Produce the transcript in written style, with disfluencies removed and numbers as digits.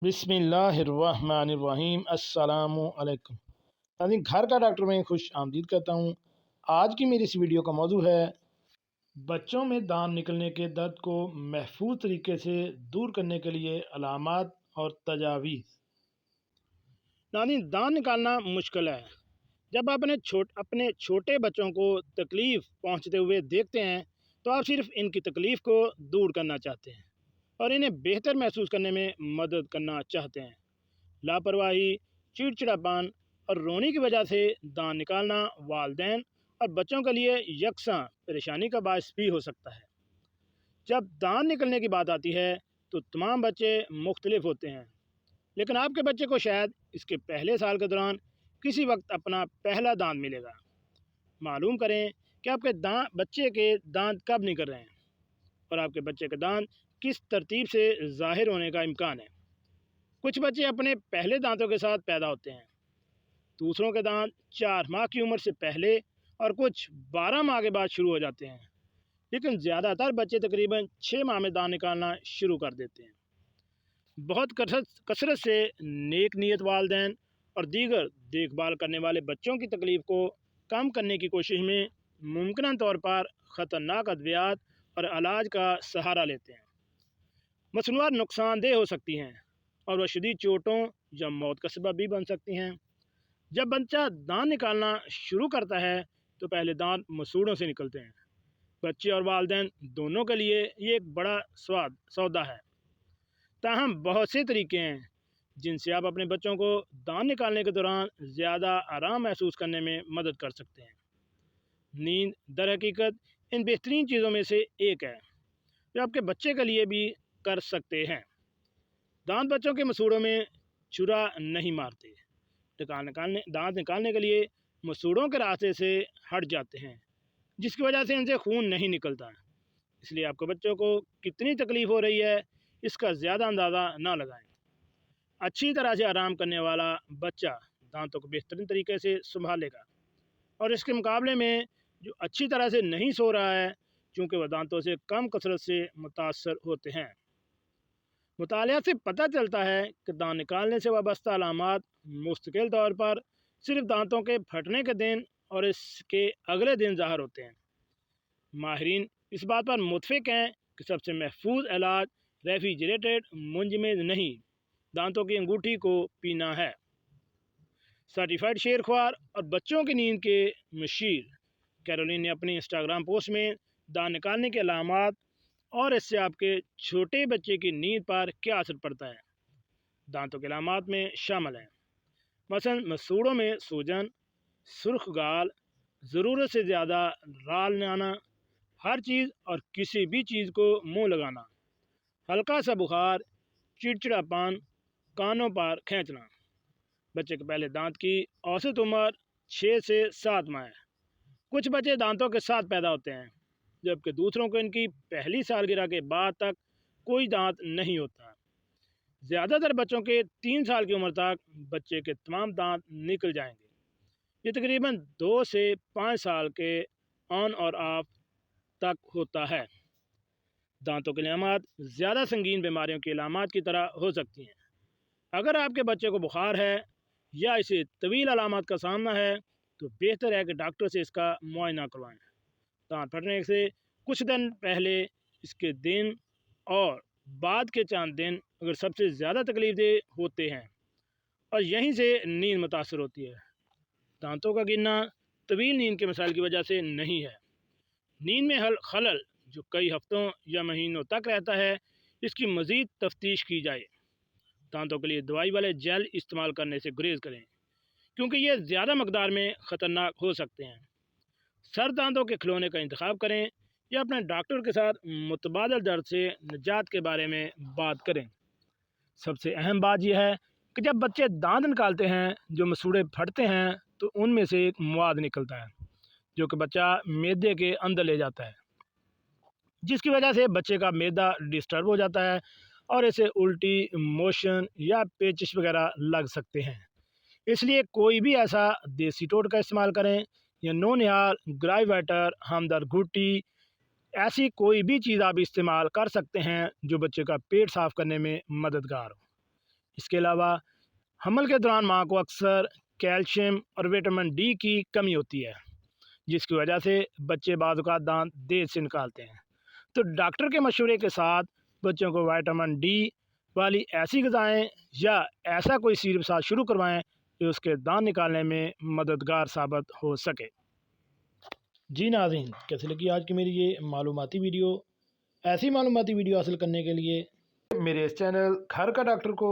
بسم اللہ الرحمن الرحیم۔ السلام علیکم ناظرین، گھر کا ڈاکٹر میں خوش آمدید کرتا ہوں۔ آج کی میری اس ویڈیو کا موضوع ہے بچوں میں دانت نکلنے کے درد کو محفوظ طریقے سے دور کرنے کے لیے علامات اور تجاویز۔ ناظرین، دانت نکالنا مشکل ہے۔ جب آپ اپنے چھوٹے بچوں کو تکلیف پہنچتے ہوئے دیکھتے ہیں تو آپ صرف ان کی تکلیف کو دور کرنا چاہتے ہیں اور انہیں بہتر محسوس کرنے میں مدد کرنا چاہتے ہیں۔ لاپرواہی، چڑچڑاپن اور رونے کی وجہ سے دانت نکالنا والدین اور بچوں کے لیے یکساں پریشانی کا باعث بھی ہو سکتا ہے۔ جب دانت نکلنے کی بات آتی ہے تو تمام بچے مختلف ہوتے ہیں، لیکن آپ کے بچے کو شاید اس کے پہلے سال کے دوران کسی وقت اپنا پہلا دانت ملے گا۔ معلوم کریں کہ آپ کے بچے کے دانت کب نکل رہے ہیں اور آپ کے بچے کے دانت کس ترتیب سے ظاہر ہونے کا امکان ہے۔ کچھ بچے اپنے پہلے دانتوں کے ساتھ پیدا ہوتے ہیں، دوسروں کے دانت 4 ماہ کی عمر سے پہلے اور کچھ 12 ماہ کے بعد شروع ہو جاتے ہیں، لیکن زیادہ تر بچے تقریباً 6 ماہ میں دانت نکالنا شروع کر دیتے ہیں۔ بہت کثرت سے نیک نیت والدین اور دیگر دیکھ بھال کرنے والے بچوں کی تکلیف کو کم کرنے کی کوشش میں ممکنہ طور پر خطرناک ادویات اور علاج کا سہارا لیتے ہیں۔ مصنوعات نقصان دہ ہو سکتی ہیں اور وہ شدید چوٹوں یا موت کا سبب بھی بن سکتی ہیں۔ جب بچہ دانت نکالنا شروع کرتا ہے تو پہلے دانت مسوڑوں سے نکلتے ہیں۔ بچے اور والدین دونوں کے لیے یہ ایک بڑا سودا ہے، تاہم بہت سے طریقے ہیں جن سے آپ اپنے بچوں کو دانت نکالنے کے دوران زیادہ آرام محسوس کرنے میں مدد کر سکتے ہیں۔ نیند در حقیقت ان بہترین چیزوں میں سے ایک ہے جو آپ کے بچے کے لیے بھی کر سکتے ہیں۔ دانت بچوں کے مسوڑوں میں چھرا نہیں مارتے، دانت نکالنے کے لیے مسوڑوں کے راستے سے ہٹ جاتے ہیں، جس کی وجہ سے ان سے خون نہیں نکلتا۔ اس لیے آپ کے بچوں کو کتنی تکلیف ہو رہی ہے اس کا زیادہ اندازہ نہ لگائیں۔ اچھی طرح سے آرام کرنے والا بچہ دانتوں کو بہترین طریقے سے سنبھالے گا، اور اس کے مقابلے میں جو اچھی طرح سے نہیں سو رہا ہے چونکہ وہ دانتوں سے کم کثرت سے متاثر ہوتے ہیں۔ مطالعہ سے پتہ چلتا ہے کہ دانت نکالنے سے وابستہ علامات مستقل طور پر صرف دانتوں کے پھٹنے کے دن اور اس کے اگلے دن ظاہر ہوتے ہیں۔ ماہرین اس بات پر متفق ہیں کہ سب سے محفوظ علاج ریفریجریٹڈ منجمد نہیں دانتوں کی انگوٹھی کو پینا ہے۔ سرٹیفائیڈ شیر خوار اور بچوں کی نیند کے مشیر کیرولین نے اپنی انسٹاگرام پوسٹ میں دانت نکالنے کے علامات اور اس سے آپ کے چھوٹے بچے کی نیند پر کیا اثر پڑتا ہے دانتوں کے علامات میں شامل ہیں۔ مثلا مسوڑوں میں سوجن، سرخ گال، ضرورت سے زیادہ رال آنا، ہر چیز اور کسی بھی چیز کو منہ لگانا، ہلکا سا بخار، چڑچڑاپن، کانوں پر کھینچنا۔ بچے کے پہلے دانت کی اوسط عمر 6 سے 7 ماہ ہے۔ کچھ بچے دانتوں کے ساتھ پیدا ہوتے ہیں جبکہ دوسروں کو ان کی پہلی سالگرہ کے بعد تک کوئی دانت نہیں ہوتا۔ زیادہ تر بچوں کے 3 سال کی عمر تک بچے کے تمام دانت نکل جائیں گے۔ یہ تقریباً 2 سے 5 سال کے آن اور آف تک ہوتا ہے۔ دانتوں کی علامات زیادہ سنگین بیماریوں کی علامات کی طرح ہو سکتی ہیں۔ اگر آپ کے بچے کو بخار ہے یا اسے طویل علامات کا سامنا ہے تو بہتر ہے کہ ڈاکٹر سے اس کا معائنہ کروائیں۔ دانت پھٹنے سے کچھ دن پہلے، اس کے دن اور بعد کے چند دن اگر سب سے زیادہ تکلیف دہ ہوتے ہیں اور یہیں سے نیند متاثر ہوتی ہے۔ دانتوں کا گرنا طویل نیند کے مسائل کی وجہ سے نہیں ہے۔ نیند میں خلل جو کئی ہفتوں یا مہینوں تک رہتا ہے، اس کی مزید تفتیش کی جائے۔ دانتوں کے لیے دوائی والے جیل استعمال کرنے سے گریز کریں کیونکہ یہ زیادہ مقدار میں خطرناک ہو سکتے ہیں۔ سر دانتوں کے کھلونے کا انتخاب کریں یا اپنے ڈاکٹر کے ساتھ متبادل درد سے نجات کے بارے میں بات کریں۔ سب سے اہم بات یہ ہے کہ جب بچے دانت نکالتے ہیں جو مسوڑے پھٹتے ہیں تو ان میں سے ایک مواد نکلتا ہے جو کہ بچہ معدے کے اندر لے جاتا ہے، جس کی وجہ سے بچے کا معدہ ڈسٹرب ہو جاتا ہے اور اسے الٹی، موشن یا پیچش وغیرہ لگ سکتے ہیں۔ اس لیے کوئی بھی ایسا دیسی ٹوٹکا استعمال کریں یا نونہال، گرائیویٹر، ہمدرد گھٹی، ایسی کوئی بھی چیز آپ استعمال کر سکتے ہیں جو بچے کا پیٹ صاف کرنے میں مددگار ہو۔ اس کے علاوہ حمل کے دوران ماں کو اکثر کیلشیم اور وٹامن ڈی کی کمی ہوتی ہے، جس کی وجہ سے بچے بعض اوقات دانت دیر سے نکالتے ہیں۔ تو ڈاکٹر کے مشورے کے ساتھ بچوں کو وٹامن ڈی والی ایسی غذائیں یا ایسا کوئی سیرپ ساتھ شروع کروائیں جو اس کے دانت نکالنے میں مددگار ثابت ہو سکے۔ جی ناظرین، کیسے لگی آج کی میری یہ معلوماتی ویڈیو؟ ایسی معلوماتی ویڈیو حاصل کرنے کے لیے میرے اس چینل گھر کا ڈاکٹر کو